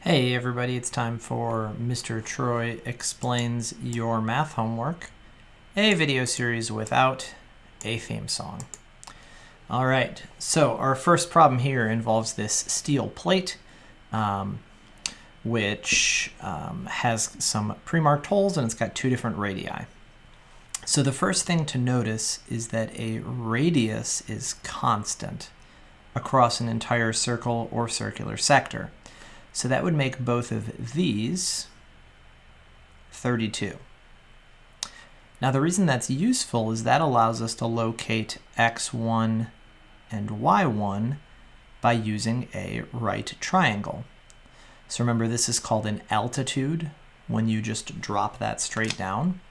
Hey everybody, it's time for Mr. Troy Explains Your Math Homework, a video series without a theme song. Alright, so our first problem here involves this steel plate, which has some pre-marked holes and it's got two different radii. So the first thing to notice is that a radius is constant across an entire circle or circular sector. So that would make both of these 32. Now the reason that's useful is that allows us to locate x1 and y1 by using a right triangle. So remember, this is called an altitude when you just drop that straight down.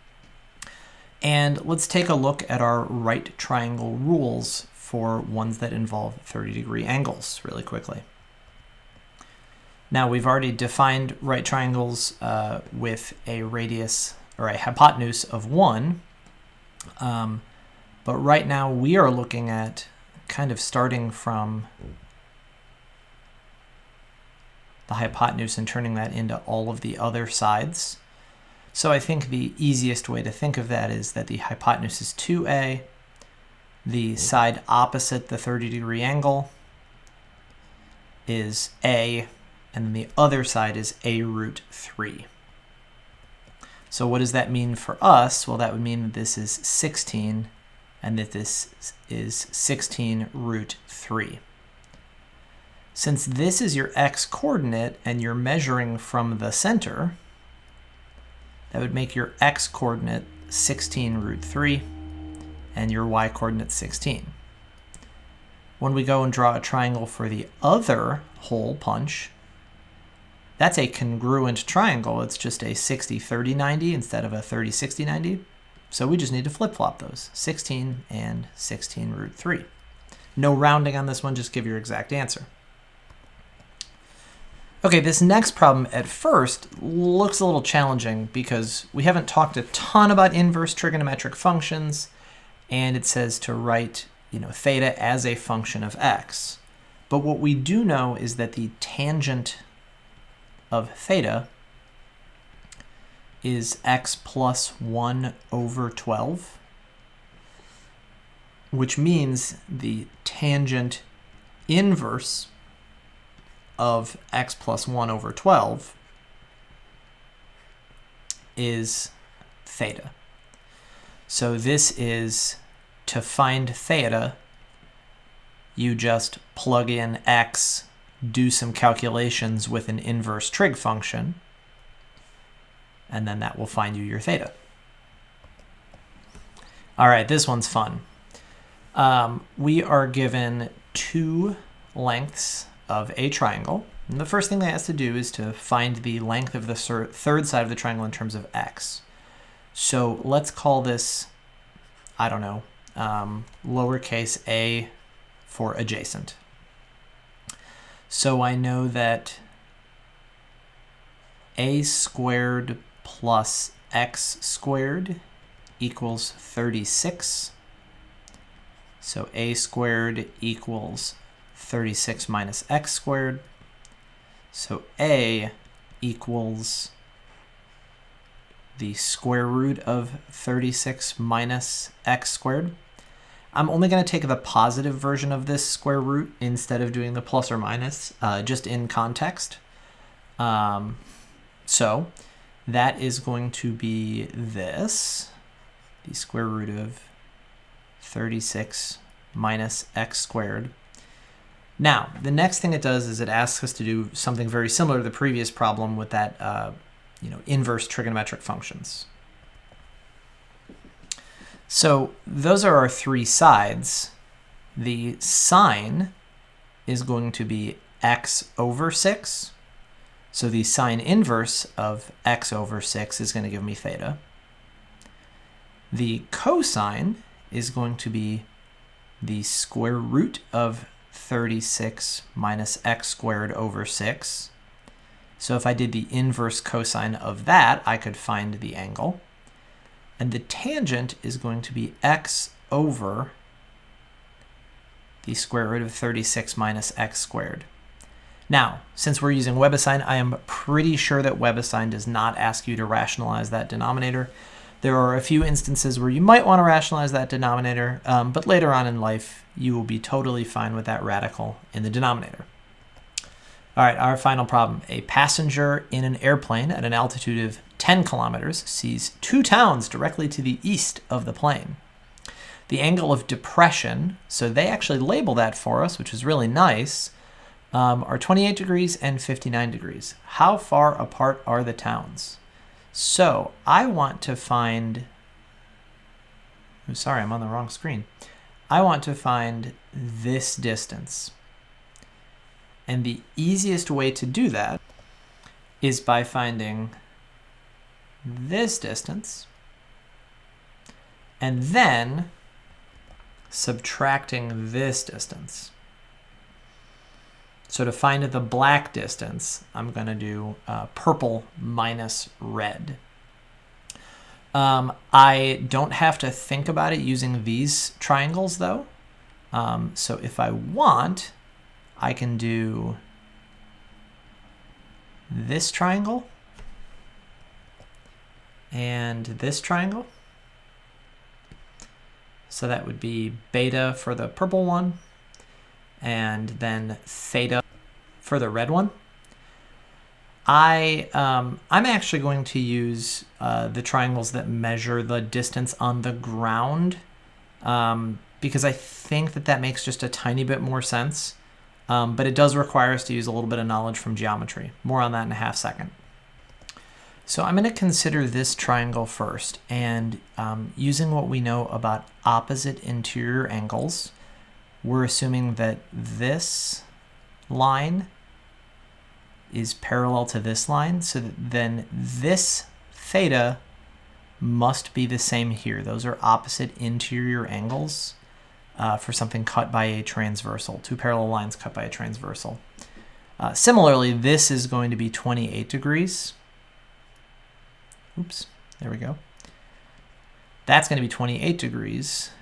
And let's take a look at our right triangle rules for ones that involve 30-degree angles really quickly. Now we've already defined right triangles with a radius or a hypotenuse of 1, but right now we are looking at kind of starting from the hypotenuse and turning that into all of the other sides. So I think the easiest way to think of that is that the hypotenuse is 2a, the side opposite the 30-degree angle is a, and then the other side is a root 3. So what does that mean for us? Well, that would mean that this is 16 and that this is 16 root 3. Since this is your x coordinate and you're measuring from the center, that would make your x coordinate 16 root 3 and your y coordinate 16. When we go and draw a triangle for the other hole punch, that's a congruent triangle. It's just a 60-30-90 instead of a 30-60-90. So we just need to flip-flop those, 16 and 16 root 3. No rounding on this one, just give your exact answer. Okay, this next problem at first looks a little challenging because we haven't talked a ton about inverse trigonometric functions, and it says to write, theta as a function of x. But what we do know is that the tangent of theta is x plus 1 over 12, which means the tangent inverse of x plus 1 over 12 is theta. So this is, to find theta, you just plug in x, do some calculations with an inverse trig function, and then that will find you your theta. All right, this one's fun. We are given two lengths of a triangle. And the first thing that has to do is to find the length of the third side of the triangle in terms of x. So let's call this, I don't know, lowercase a for adjacent. So I know that a squared plus x squared equals 36. So a squared equals 36 minus x squared. So a equals the square root of 36 minus x squared. I'm only going to take the positive version of this square root instead of doing the plus or minus, just in context. So that is going to be this, the square root of 36 minus x squared. Now, the next thing it does is it asks us to do something very similar to the previous problem with that, inverse trigonometric functions. So those are our three sides. The sine is going to be x over 6. So the sine inverse of x over 6 is going to give me theta. The cosine is going to be the square root of 36 minus x squared over 6. So if I did the inverse cosine of that, I could find the angle. And the tangent is going to be x over the square root of 36 minus x squared. Now, since we're using WebAssign, I am pretty sure that WebAssign does not ask you to rationalize that denominator. There are a few instances where you might want to rationalize that denominator, but later on in life, you will be totally fine with that radical in the denominator. All right, our final problem. A passenger in an airplane at an altitude of 10 kilometers sees two towns directly to the east of the plane. The angle of depression, so they actually label that for us, which is really nice, are 28 degrees and 59 degrees. How far apart are the towns? So I want to find, oh, sorry, I'm on the wrong screen. I want to find this distance. And the easiest way to do that is by finding this distance and then subtracting this distance. So to find the black distance, I'm going to do purple minus red. I don't have to think about it using these triangles, though. So if I want, I can do this triangle and this triangle. So that would be beta for the purple one, and then theta for the red one. I'm actually going to use the triangles that measure the distance on the ground because I think that makes just a tiny bit more sense. But it does require us to use a little bit of knowledge from geometry. More on that in a half second. So I'm going to consider this triangle first, and using what we know about opposite interior angles, we're assuming that this line is parallel to this line, so that then this theta must be the same here. Those are opposite interior angles for something cut by a transversal, two parallel lines cut by a transversal. Similarly, this is going to be 28 degrees. Oops, there we go. That's going to be 28 degrees.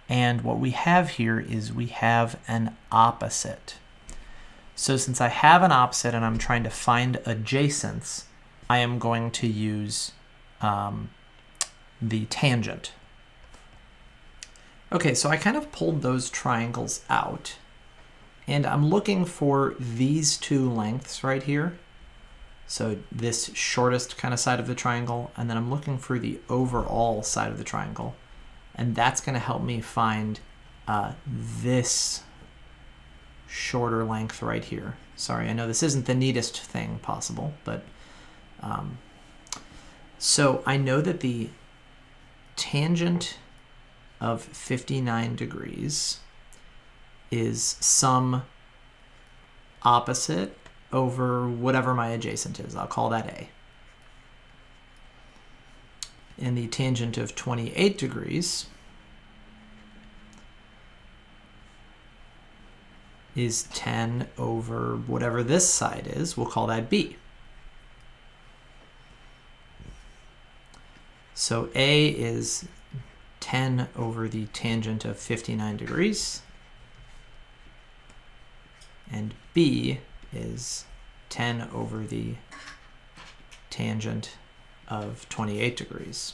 And what we have here is we have an opposite. So since I have an opposite and I'm trying to find adjacents, I am going to use the tangent. Okay, so I kind of pulled those triangles out, and I'm looking for these two lengths right here. So this shortest kind of side of the triangle, and then I'm looking for the overall side of the triangle. And that's going to help me find this shorter length right here. Sorry, I know this isn't the neatest thing possible, but so I know that the tangent of 59 degrees is some opposite over whatever my adjacent is. I'll call that A. And the tangent of 28 degrees is 10 over whatever this side is. We'll call that B. So A is 10 over the tangent of 59 degrees, and B is 10 over the tangent of 28 degrees.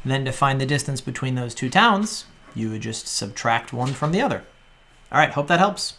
And then to find the distance between those two towns, you would just subtract one from the other. All right, hope that helps.